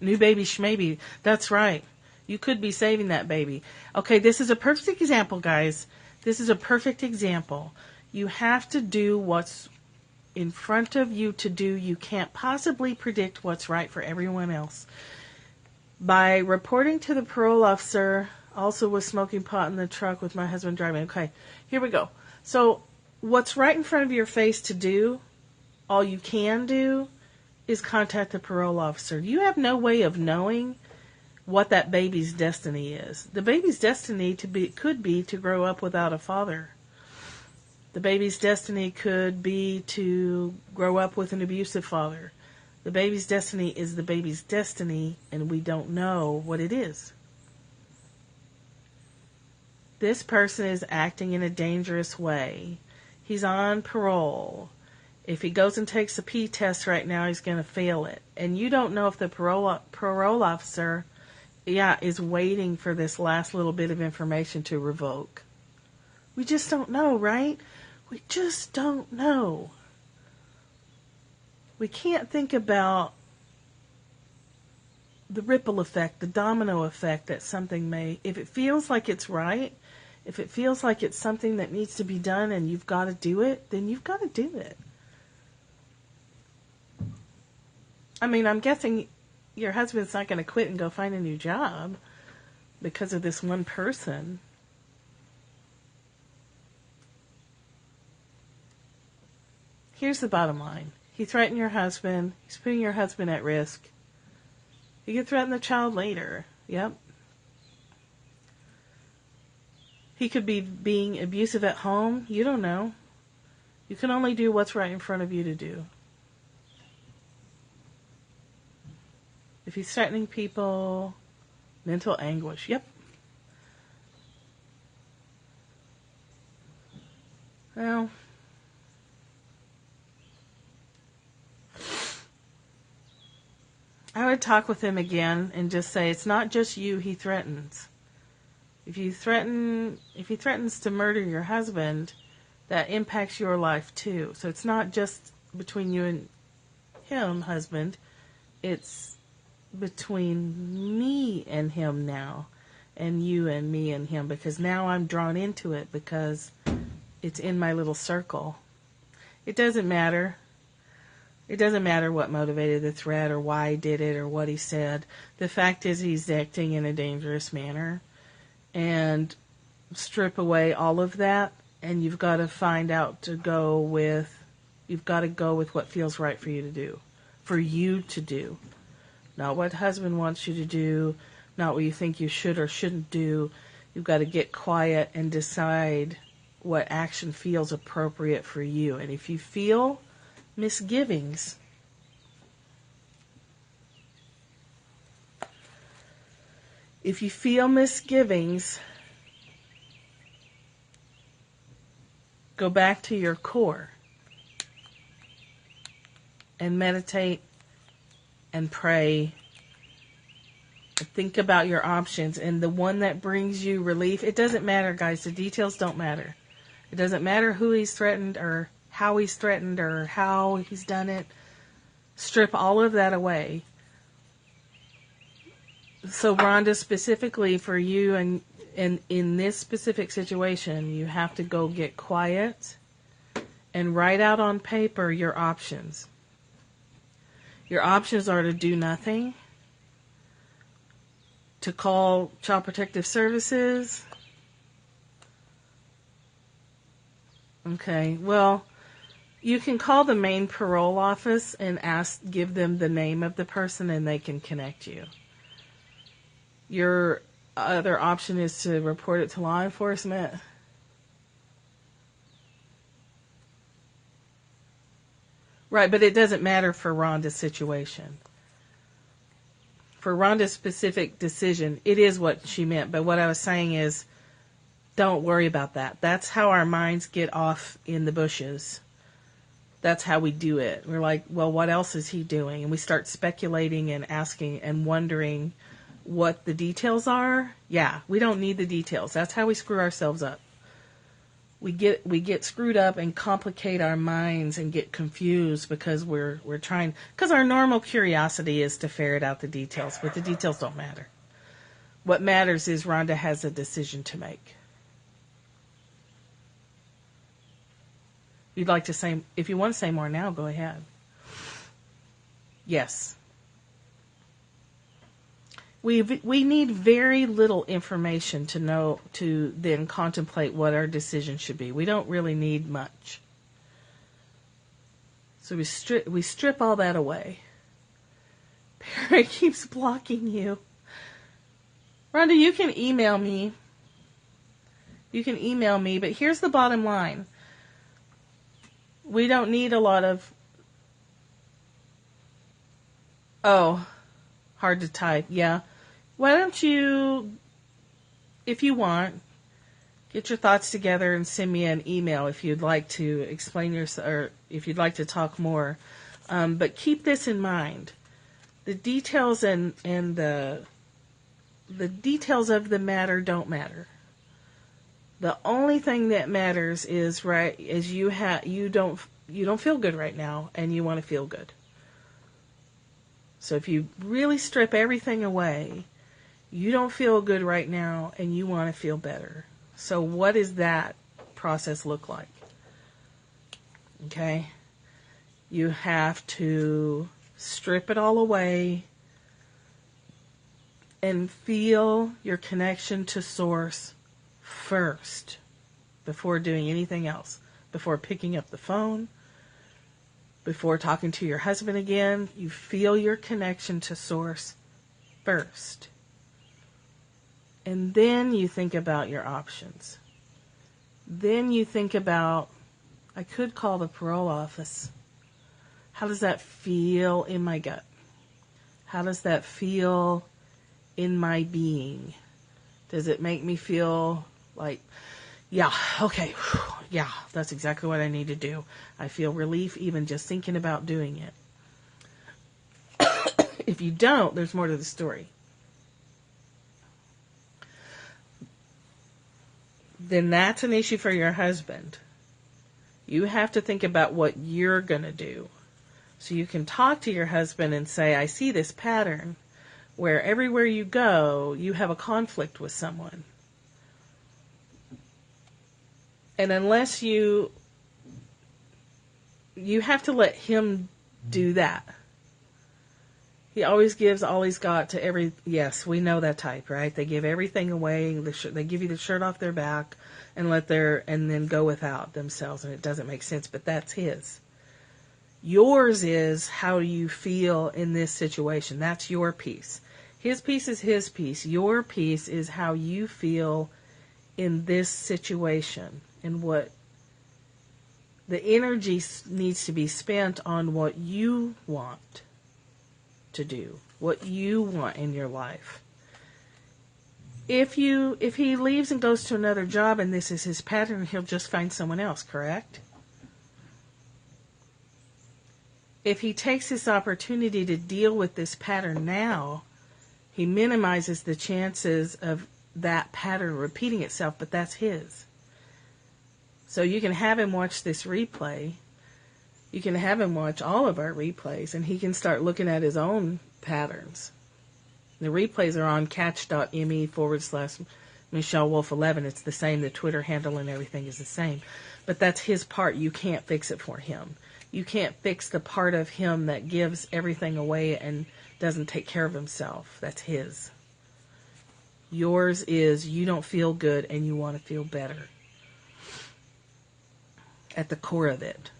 New baby schmaybe. That's right. You could be saving that baby. Okay, this is a perfect example, guys. This is a perfect example. You have to do what's in front of you to do. You can't possibly predict what's right for everyone else. By reporting to the parole officer, also was smoking pot in the truck with my husband driving. Okay, here we go. So what's right in front of your face to do, all you can do, is contact the parole officer. You have no way of knowing what that baby's destiny is. The baby's destiny could be to grow up without a father. The baby's destiny could be to grow up with an abusive father. The baby's destiny is the baby's destiny, and we don't know what it is. This person is acting in a dangerous way. He's on parole. If he goes and takes a P test right now, he's going to fail it. And you don't know if the parole officer, is waiting for this last little bit of information to revoke. We just don't know, right? We just don't know. We can't think about the ripple effect, the domino effect that something may, if it feels like it's right, if it feels like it's something that needs to be done and you've got to do it, then you've got to do it. I mean, I'm guessing your husband's not going to quit and go find a new job because of this one person. Here's the bottom line. He threatened your husband. He's putting your husband at risk. He could threaten the child later. Yep. He could be being abusive at home. You don't know. You can only do what's right in front of you to do. If he's threatening people, mental anguish. Yep. Well, I would talk with him again and just say it's not just you he threatens. If he threatens to murder your husband, that impacts your life too. So it's not just between you and him, husband. It's between me and him now, and you and me and him, because now I'm drawn into it because it's in my little circle. It doesn't matter. It doesn't matter what motivated the threat or why he did it or what he said. The fact is he's acting in a dangerous manner. And strip away all of that, and you've got to find out to go with, you've got to go with what feels right for you to do. For you to do. Not what husband wants you to do, not what you think you should or shouldn't do. You've got to get quiet and decide what action feels appropriate for you. And if you feel misgivings, go back to your core and meditate and pray and think about your options, and the one that brings you relief. It doesn't matter, guys. The details don't matter. It doesn't matter who he's threatened or how he's threatened or how he's done it. Strip all of that away. So, Rhonda, specifically for you and in this specific situation, you have to go get quiet and write out on paper your options. Your options are to do nothing, to call Child Protective Services. Okay, well, you can call the main parole office and give them the name of the person, and they can connect you. Your other option is to report it to law enforcement. Right, but it doesn't matter for Rhonda's situation. For Rhonda's specific decision, it is what she meant. But what I was saying is, don't worry about that. That's how our minds get off in the bushes. That's how we do it. We're like, well, what else is he doing? And we start speculating and asking and wondering what the details are. Yeah, we don't need the details. That's how we screw ourselves up. We get screwed up and complicate our minds and get confused because we're trying, because our normal curiosity is to ferret out the details, but the details don't matter. What matters is Rhonda has a decision to make. You'd like to say, if you want to say more now, go ahead. Yes. We need very little information to know, to then contemplate what our decision should be. We don't really need much. So we strip all that away. Perry keeps blocking you. Rhonda, you can email me. But here's the bottom line. We don't need a lot of, oh, hard to type. Yeah. Why don't you, if you want, get your thoughts together and send me an email if you'd like to explain or if you'd like to talk more. But keep this in mind. The details and the details of the matter don't matter. The only thing that matters is you don't feel good right now and you want to feel good. So if you really strip everything away, you don't feel good right now and you want to feel better. So what does that process look like? Okay? You have to strip it all away and feel your connection to Source first before doing anything else. Before picking up the phone, before talking to your husband again, you feel your connection to Source first. And then you think about your options. Then you think about, I could call the parole office. How does that feel in my gut? How does that feel in my being? Does it make me feel like, yeah, okay, yeah, that's exactly what I need to do. I feel relief even just thinking about doing it. If you don't, there's more to the story. Then that's an issue for your husband. You have to think about what you're going to do. So you can talk to your husband and say, I see this pattern where everywhere you go, you have a conflict with someone. And unless you have to let him do that. He always gives all he's got to yes, we know that type, right? They give everything away. They give you the shirt off their back and then go without themselves. And it doesn't make sense, but that's his. Yours is how you feel in this situation. That's your piece. His piece is his piece. Your piece is how you feel in this situation and what the energy needs to be spent on what you want to do, what you want in your life. If he leaves and goes to another job and this is his pattern, he'll just find someone else, correct? If he takes this opportunity to deal with this pattern now, he minimizes the chances of that pattern repeating itself, but that's his. So you can have him watch this replay. You can have him watch all of our replays, and he can start looking at his own patterns. The replays are on Katch.me/Michelle Wolf 11. It's the same. The Twitter handle and everything is the same. But that's his part. You can't fix it for him. You can't fix the part of him that gives everything away and doesn't take care of himself. That's his. Yours is you don't feel good and you want to feel better. At the core of it.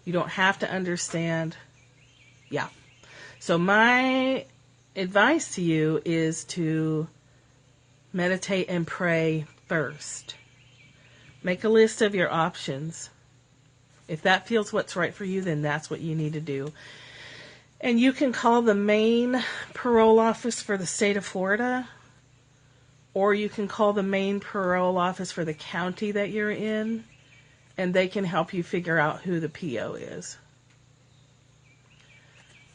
You don't have to understand. Yeah. So my advice to you is to meditate and pray first. Make a list of your options. If that feels what's right for you, then that's what you need to do. And you can call the main parole office for the state of Florida, or you can call the main parole office for the county that you're in, and they can help you figure out who the PO is.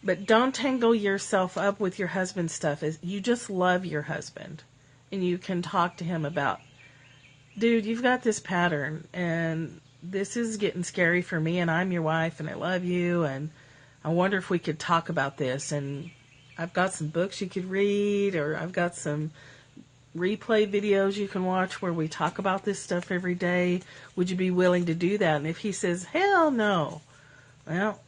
But don't tangle yourself up with your husband's stuff. You just love your husband, and you can talk to him about, dude, you've got this pattern, and this is getting scary for me, and I'm your wife, and I love you, and I wonder if we could talk about this, and I've got some books you could read, or I've got some replay videos you can watch where we talk about this stuff every day. Would you be willing to do that? And if he says, hell no, well,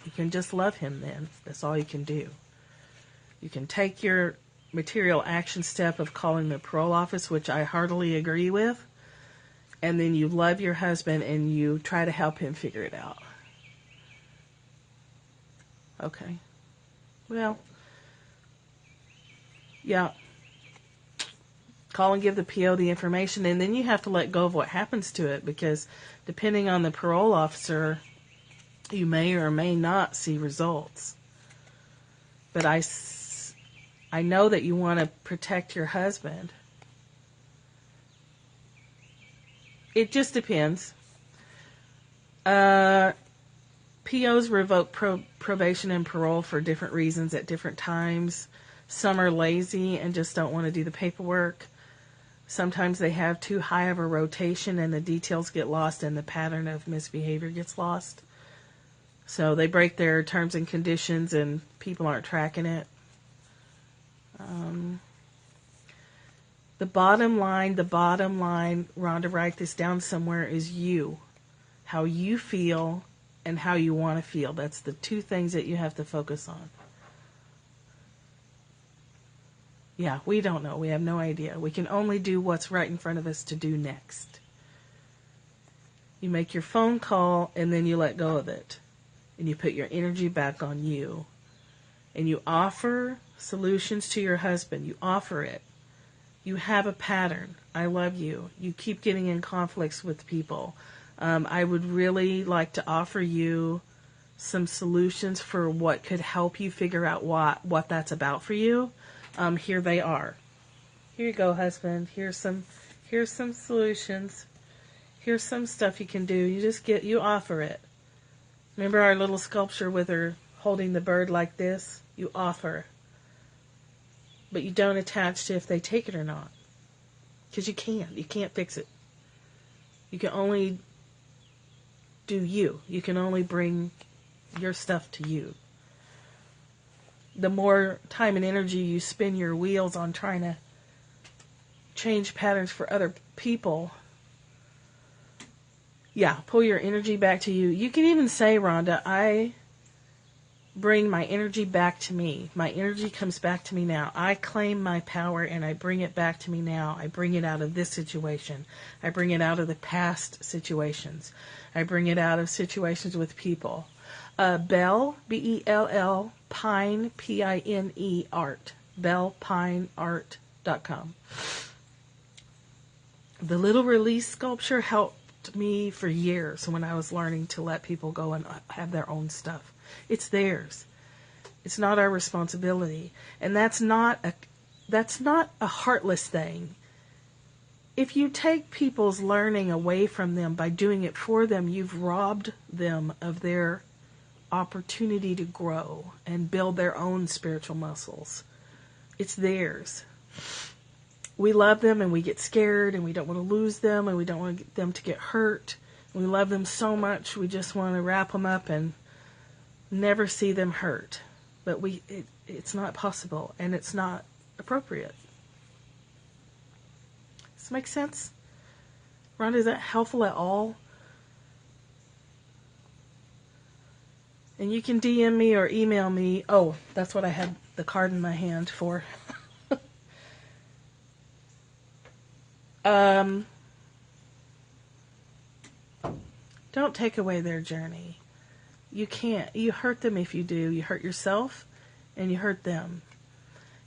you can just love him then. That's all you can do. You can take your material action step of calling the parole office, which I heartily agree with, and then you love your husband and you try to help him figure it out. Okay. Well, yeah. Call and give the PO the information, and then you have to let go of what happens to it, because depending on the parole officer, you may or may not see results. But I know that you want to protect your husband. It just depends. POs revoke probation and parole for different reasons at different times. Some are lazy and just don't want to do the paperwork. Sometimes they have too high of a rotation and the details get lost and the pattern of misbehavior gets lost. So they break their terms and conditions and people aren't tracking it. The bottom line, Rhonda, write this down somewhere, is you. How you feel and how you want to feel. That's the two things that you have to focus on. Yeah, we don't know. We have no idea. We can only do what's right in front of us to do next. You make your phone call and then you let go of it. And you put your energy back on you. And you offer solutions to your husband. You offer it. You have a pattern. I love you. You keep getting in conflicts with people. I would really like to offer you some solutions for what could help you figure out what that's about for you. Here they are. Here you go, husband. Here's some solutions. Here's some stuff you can do. You offer it. Remember our little sculpture with her holding the bird like this? You offer. But you don't attach to if they take it or not. Because you can't. You can't fix it. You can only do you. You can only bring your stuff to you. The more time and energy you spin your wheels on trying to change patterns for other people, pull your energy back to you. You can even say, Rhonda, I bring my energy back to me. My energy comes back to me now. I claim my power and I bring it back to me now. I bring it out of this situation. I bring it out of the past situations. I bring it out of situations with people. Bell, B-E-L-L, Pine, P-I-N-E, art. BellPineArt.com. The little release sculpture helped me for years when I was learning to let people go and have their own stuff. It's theirs. It's not our responsibility. And that's not a heartless thing. If you take people's learning away from them by doing it for them, you've robbed them of their opportunity to grow and build their own spiritual muscles. It's theirs. We love them and we get scared and we don't want to lose them and we don't want them to get hurt. We love them so much we just want to wrap them up and never see them hurt. But it's not possible and it's not appropriate. Does this make sense? Rhonda, is that helpful at all? And you can DM me or email me. Oh, that's what I had the card in my hand for. Don't take away their journey. You can't. You hurt them if you do. You hurt yourself and you hurt them.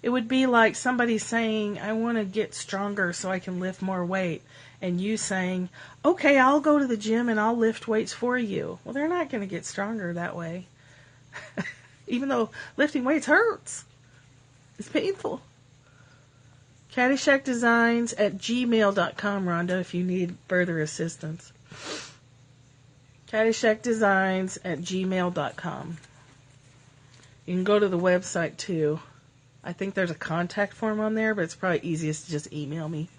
It would be like somebody saying, I want to get stronger so I can lift more weight. And you saying, okay, I'll go to the gym and I'll lift weights for you. Well, they're not going to get stronger that way. Even though lifting weights hurts. It's painful. CaddyshackDesigns@gmail.com, Rhonda, if you need further assistance. CaddyshackDesigns@gmail.com. You can go to the website too. I think there's a contact form on there, but it's probably easiest to just email me.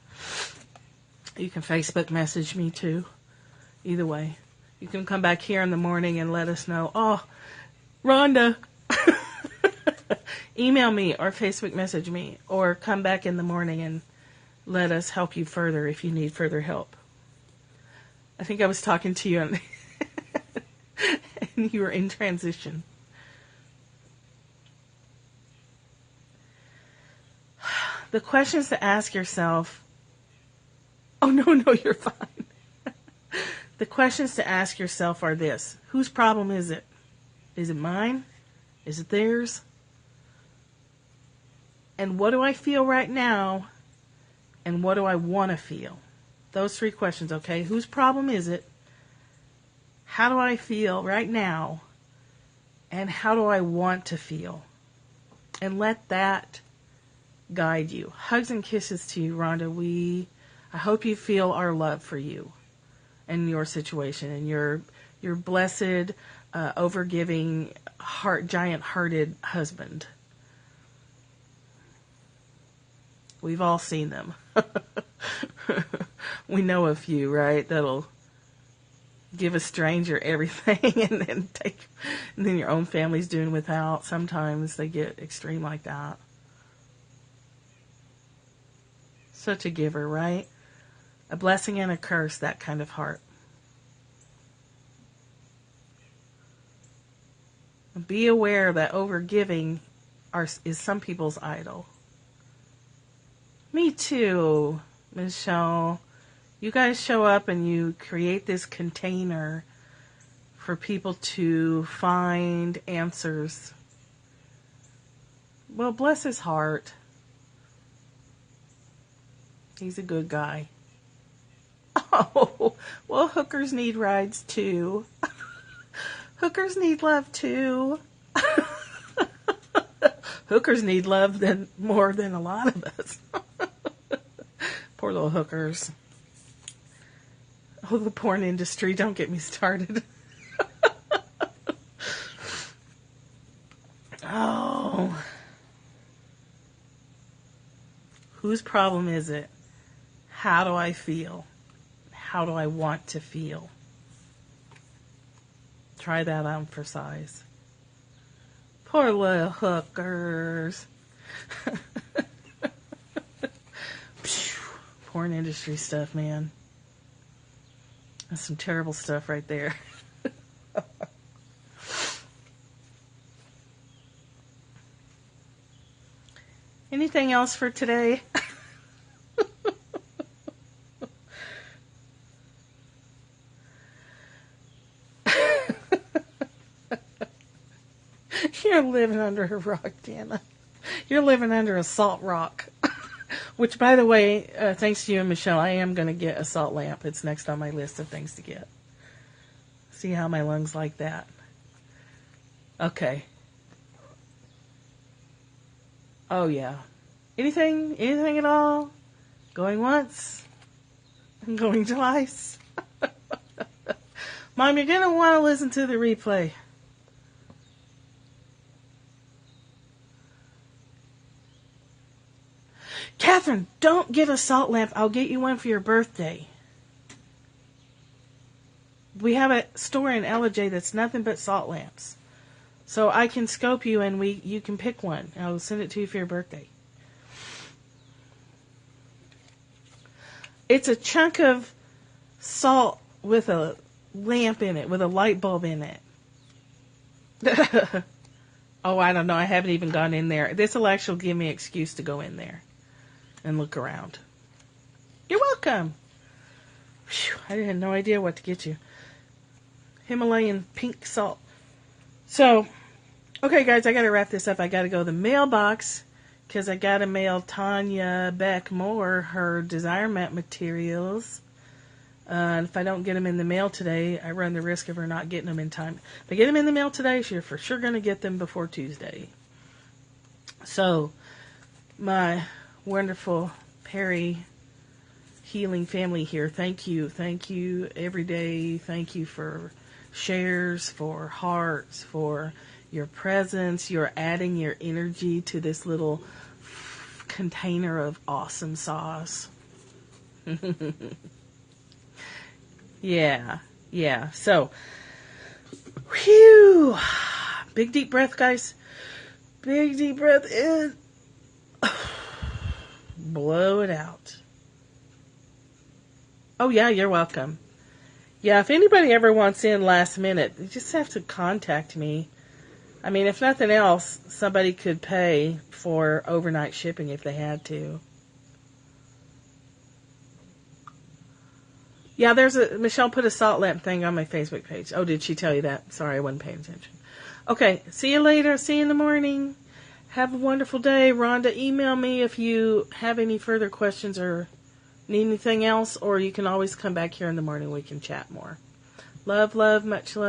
You can Facebook message me too. Either way. You can come back here in the morning and let us know, oh, Rhonda, email me or Facebook message me, or come back in the morning and let us help you further if you need further help. I think I was talking to you and you were in transition. The questions to ask yourself. Oh, no, you're fine. The questions to ask yourself are this. Whose problem is it? Is it mine? Is it theirs? And what do I feel right now And what do I want to feel? Those 3 questions, okay? Whose problem is it? How do I feel right now? And how do I want to feel? And let that guide you. Hugs and kisses to you, Rhonda. I hope you feel our love for you and your situation and your blessed, overgiving, giant-hearted husband. We've all seen them. We know a few, right? That'll give a stranger everything and then your own family's doing without. Sometimes they get extreme like that. Such a giver, right? A blessing and a curse, that kind of heart. Be aware that overgiving is some people's idol. Me too, Michelle. You guys show up and you create this container for people to find answers. Well, bless his heart. He's a good guy. Oh, well, hookers need rides too. Hookers need love too. Hookers need love more than a lot of us. Poor little hookers. Oh, the porn industry, don't get me started. Oh. Whose problem is it? How do I feel? How do I want to feel? Try that on for size. Poor little hookers. Porn industry stuff, man. That's some terrible stuff right there. Anything else for today? You're living under a rock, Dana. You're living under a salt rock. Which, by the way, thanks to you and Michelle, I am going to get a salt lamp. It's next on my list of things to get. See how my lungs like that. Okay. Oh, yeah. Anything at all? Going once? Going twice? Mom, you're going to want to listen to the replay. Catherine, don't get a salt lamp. I'll get you one for your birthday. We have a store in LJ that's nothing but salt lamps. So I can scope you and you can pick one. I'll send it to you for your birthday. It's a chunk of salt with a lamp in it, with a light bulb in it. Oh, I don't know. I haven't even gone in there. This will actually give me an excuse to go in there and look around. You're welcome. Whew, I had no idea what to get you. Himalayan pink salt. So, okay, guys, I got to wrap this up. I got to go to the mailbox because I got to mail Tanya Beck Moore her Desire Map materials. And if I don't get them in the mail today, I run the risk of her not getting them in time. If I get them in the mail today, she's for sure going to get them before Tuesday. So, my wonderful Perry healing family here, thank you every day. Thank you for shares, for hearts, for your presence. You're adding your energy to this little container of awesome sauce. Yeah. So, whew. Big deep breath, guys. Big deep breath in. Blow it out. Oh, yeah, you're welcome. Yeah, if anybody ever wants in last minute, you just have to contact me. I mean, if nothing else, somebody could pay for overnight shipping if they had to. Yeah, Michelle put a salt lamp thing on my Facebook page. Oh, did she tell you that? Sorry, I wasn't paying attention. Okay, see you later. See you in the morning. Have a wonderful day. Rhonda, email me if you have any further questions or Need anything else? Or you can always come back here in the morning. We can chat more. Love, love, much love.